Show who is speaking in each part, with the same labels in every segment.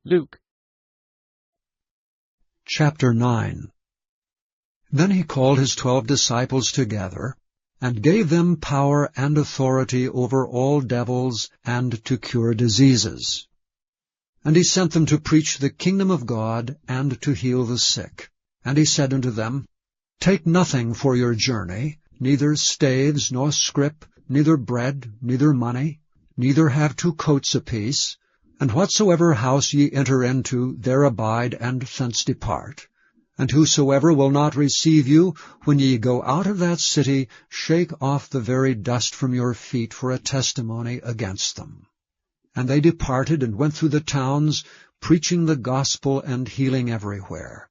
Speaker 1: Luke.
Speaker 2: Chapter 9. Then he called his 12 disciples together, and gave them power and authority over all devils and to cure diseases. And he sent them to preach the kingdom of God and to heal the sick. And he said unto them, Take nothing for your journey, neither staves, nor scrip, neither bread, neither money, neither have 2 coats apiece, and whatsoever house ye enter into, there abide, and thence depart. And whosoever will not receive you, when ye go out of that city, shake off the very dust from your feet for a testimony against them. And they departed and went through the towns, preaching the gospel and healing everywhere.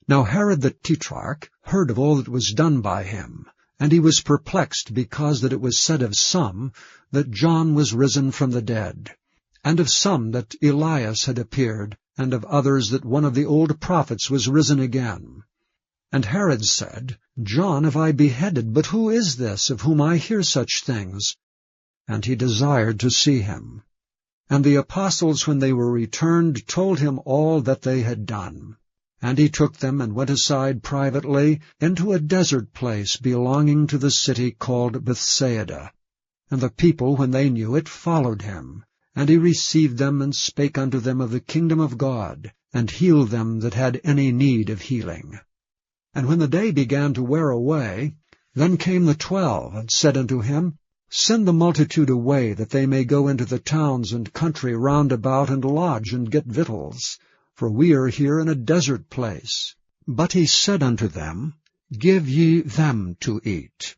Speaker 2: Now Herod the Tetrarch heard of all that was done by him, and he was perplexed because that it was said of some that John was risen from the dead, and of some that Elias had appeared, and of others that one of the old prophets was risen again. And Herod said, John have I beheaded, but who is this of whom I hear such things? And he desired to see him. And the apostles, when they were returned, told him all that they had done. And he took them and went aside privately into a desert place belonging to the city called Bethsaida. And the people, when they knew it, followed him. And he received them, and spake unto them of the kingdom of God, and healed them that had any need of healing. And when the day began to wear away, then came the 12, and said unto him, Send the multitude away, that they may go into the towns and country round about, and lodge, and get victuals. For we are here in a desert place. But he said unto them, Give ye them to eat.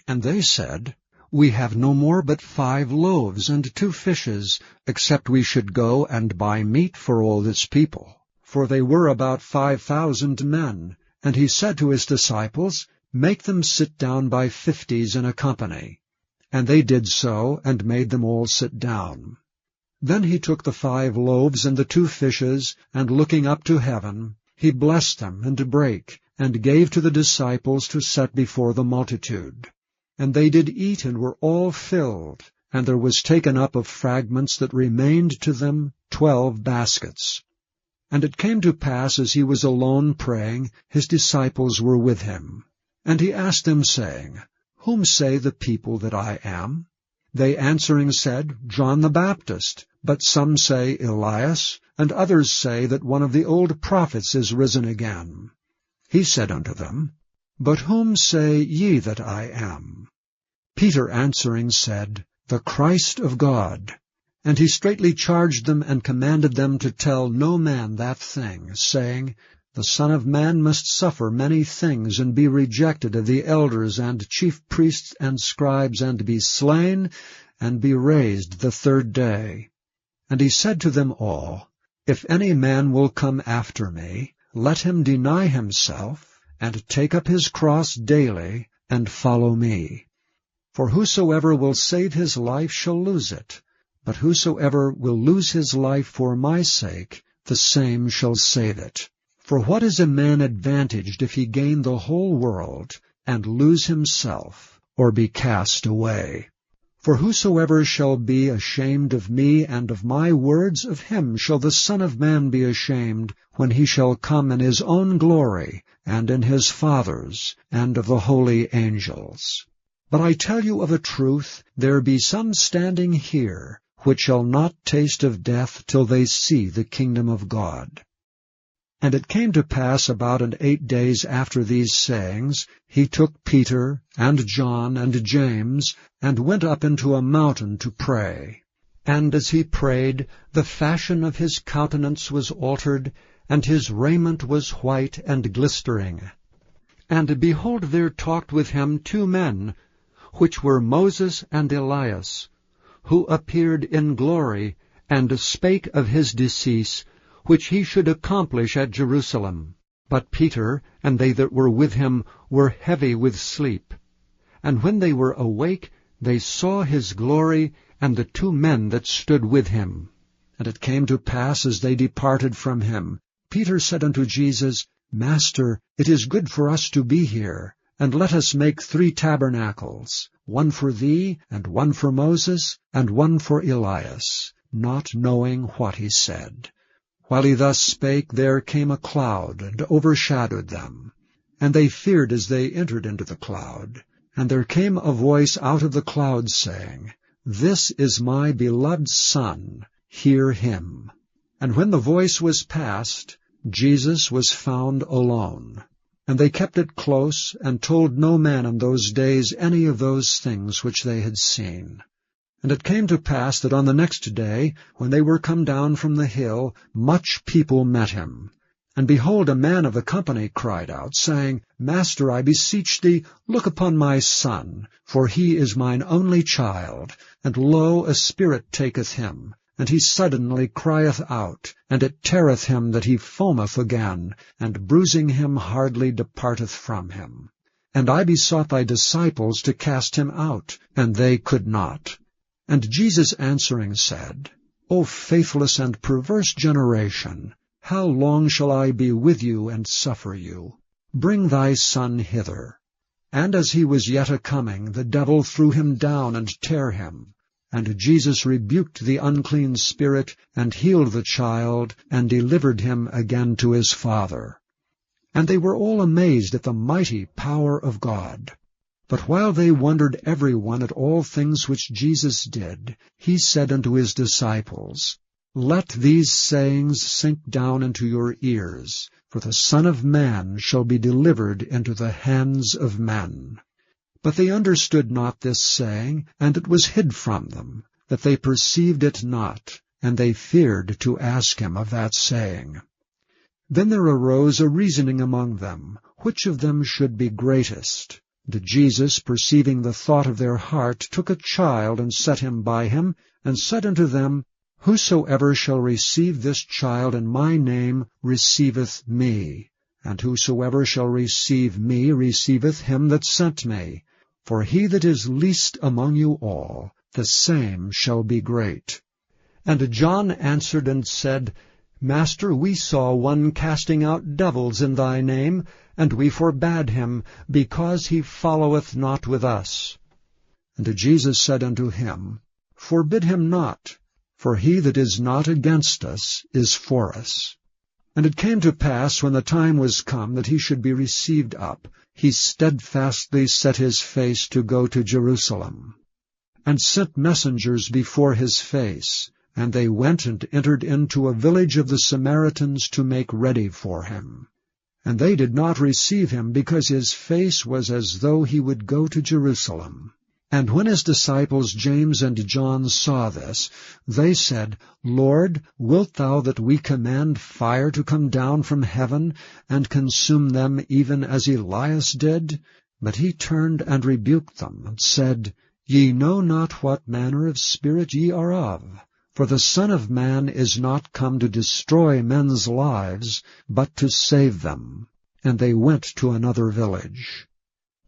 Speaker 2: And they said, We have no more but 5 loaves and 2 fishes, except we should go and buy meat for all this people. For they were about 5,000 men. And he said to his disciples, Make them sit down by 50s in a company. And they did so, and made them all sit down. Then he took the 5 loaves and the 2 fishes, and looking up to heaven, he blessed them, and brake, and gave to the disciples to set before the multitude. And they did eat, and were all filled, and there was taken up of fragments that remained to them 12 baskets. And it came to pass, as he was alone praying, his disciples were with him. And he asked them, saying, Whom say the people that I am? They answering said, John the Baptist, but some say Elias, and others say that one of the old prophets is risen again. He said unto them, But whom say ye that I am? Peter answering said, The Christ of God. And he straitly charged them and commanded them to tell no man that thing, saying, The Son of Man must suffer many things, and be rejected of the elders and chief priests and scribes, and be slain, and be raised the 3rd day. And he said to them all, If any man will come after me, let him deny himself, and take up his cross daily, and follow me. For whosoever will save his life shall lose it, but whosoever will lose his life for my sake, the same shall save it. For what is a man advantaged if he gain the whole world, and lose himself, or be cast away? For whosoever shall be ashamed of me and of my words, of him shall the Son of Man be ashamed, when he shall come in his own glory, and in his Father's, and of the holy angels. But I tell you of a truth, there be some standing here, which shall not taste of death till they see the kingdom of God. And it came to pass about 8 days after these sayings, he took Peter, and John, and James, and went up into a mountain to pray. And as he prayed, the fashion of his countenance was altered, and his raiment was white and glistering. And behold, there talked with him 2 men, which were Moses and Elias, who appeared in glory, and spake of his decease, which he should accomplish at Jerusalem. But Peter, and they that were with him, were heavy with sleep. And when they were awake, they saw his glory, and the 2 men that stood with him. And it came to pass, as they departed from him, Peter said unto Jesus, Master, it is good for us to be here, and let us make 3 tabernacles, one for thee, and one for Moses, and one for Elias, not knowing what he said. While he thus spake, there came a cloud, and overshadowed them. And they feared as they entered into the cloud. And there came a voice out of the cloud, saying, This is my beloved Son, hear him. And when the voice was past, Jesus was found alone. And they kept it close, and told no man in those days any of those things which they had seen. And it came to pass that on the next day, when they were come down from the hill, much people met him. And behold, a man of the company cried out, saying, Master, I beseech thee, look upon my son, for he is mine only child, and lo, a spirit taketh him. And he suddenly crieth out, and it teareth him that he foameth again, and bruising him hardly departeth from him. And I besought thy disciples to cast him out, and they could not. And Jesus answering said, O faithless and perverse generation, how long shall I be with you and suffer you? Bring thy son hither. And as he was yet a-coming, the devil threw him down and tare him. And Jesus rebuked the unclean spirit, and healed the child, and delivered him again to his father. And they were all amazed at the mighty power of God. But while they wondered every one at all things which Jesus did, he said unto his disciples, Let these sayings sink down into your ears, for the Son of Man shall be delivered into the hands of men. But they understood not this saying, and it was hid from them, that they perceived it not, and they feared to ask him of that saying. Then there arose a reasoning among them, which of them should be greatest. And Jesus, perceiving the thought of their heart, took a child, and set him by him, and said unto them, Whosoever shall receive this child in my name receiveth me, and whosoever shall receive me receiveth him that sent me. For he that is least among you all, the same shall be great. And John answered and said, Master, we saw one casting out devils in thy name, and we forbade him, because he followeth not with us. And Jesus said unto him, Forbid him not, for he that is not against us is for us. And it came to pass, when the time was come that he should be received up, he steadfastly set his face to go to Jerusalem, and sent messengers before his face, and they went and entered into a village of the Samaritans to make ready for him. And they did not receive him, because his face was as though he would go to Jerusalem. And when his disciples James and John saw this, they said, Lord, wilt thou that we command fire to come down from heaven, and consume them even as Elias did? But he turned and rebuked them, and said, Ye know not what manner of spirit ye are of. For the Son of Man is not come to destroy men's lives, but to save them. And they went to another village.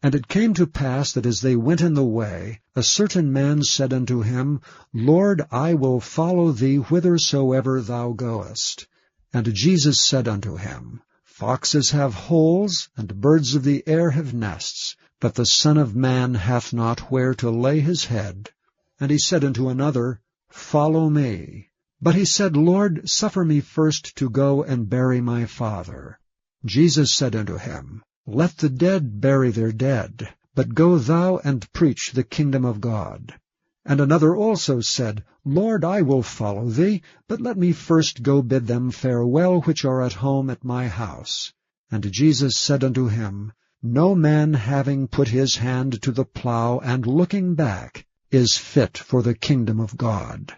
Speaker 2: And it came to pass that as they went in the way, a certain man said unto him, Lord, I will follow thee whithersoever thou goest. And Jesus said unto him, Foxes have holes, and birds of the air have nests, but the Son of Man hath not where to lay his head. And he said unto another, Follow me. But he said, Lord, suffer me first to go and bury my father. Jesus said unto him, Let the dead bury their dead, but go thou and preach the kingdom of God. And another also said, Lord, I will follow thee, but let me first go bid them farewell which are at home at my house. And Jesus said unto him, No man having put his hand to the plough and looking back is fit for the kingdom of God.